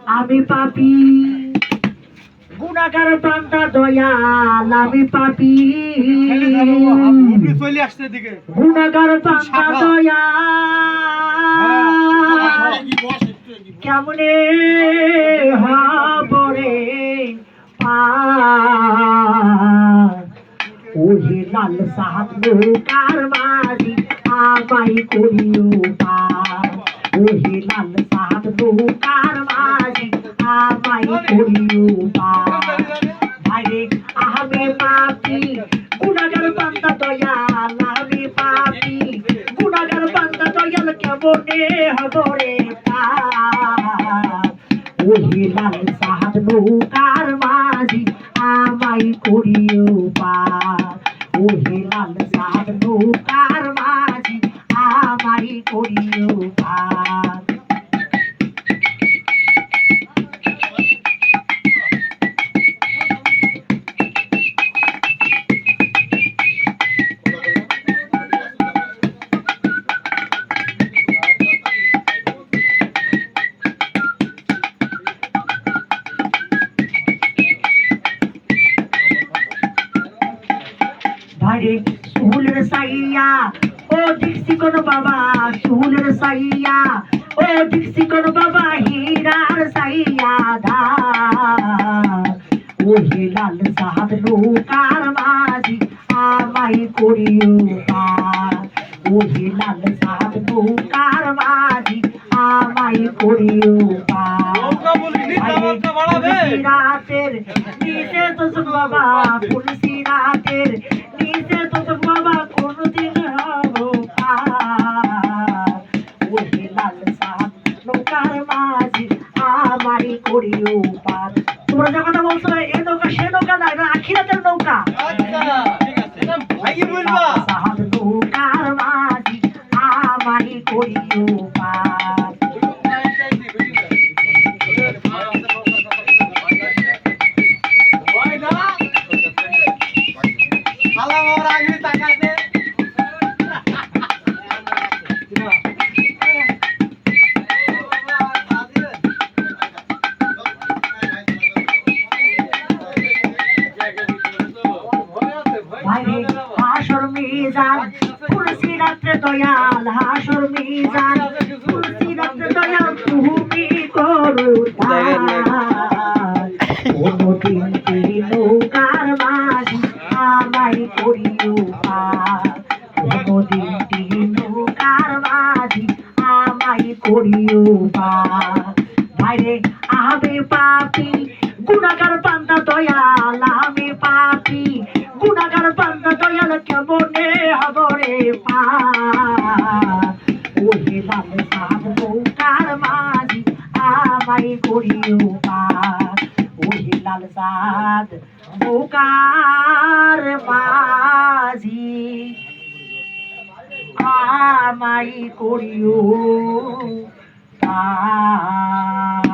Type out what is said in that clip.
আমি পাপি গুণাগার প্রান্তা দয়াল আমি পাপি গুণাগার প্রান্তা দয়াল কেমনে হবরে ওহে লাল সাহাব নৌকার মাঝি আমাই করিও পার ওহে লাল সাহাব নৌকার মাঝি আমাই করিও পার ভাইরে আমি পাপি গুণাগার বান্দা দয়াল আমি পাপি গুণাগার বান্দা দয়াল কেমনে হবরে পার ওহে লাল সাহাব নৌকার মাঝি আমাই করিও পার ওহে লাল সাহাব নৌকার মাঝি আমাই করিও পার ভাইরে সুহুলের সাইয়া ও দীক্ষি কোন বাবা সুহুলের সাইয়া ও দীক্ষি কোন বাবা হীরার সাইয়া ধার ওহে লাল সাহাব নৌকার মাঝি আমাই করিও পার ওহে লাল সাহাব নৌকার মাঝি আমাই করিও পার রাতের নিচে তো বাবা পুলিশি রাতের নিচে তো বাবা কোনদিন হবো পার ওহে লাল সাহাব নৌকার মাঝি আমাই করিও পার তোমরা যে কথা বলছো এ নৌকা সে নৌকা না এটা আখিরাতের নৌকা সাহাব নৌকার মাঝি আমাই করিও পার হাসর মিজান তুলসী রাত্রে দয়াল হাসর মিজান তুলসী রাত্রে দয়াল তুমি করো কোনদিন নৌকার মাঝি আমাই করিও পার কোনদিন নৌকার মাঝি আমাই করিও পার ভাইরে আমি পাপি গুণাগার বান্দা দয়াল আমি পাপি গুণাগার বান্দা দয়াল কেমনে হবরে পার ওহে লাল সাহাব নৌকার মাঝি আমাই করিও পার ওহে লাল সাহাব নৌকার মাঝি আমাই করিও পার।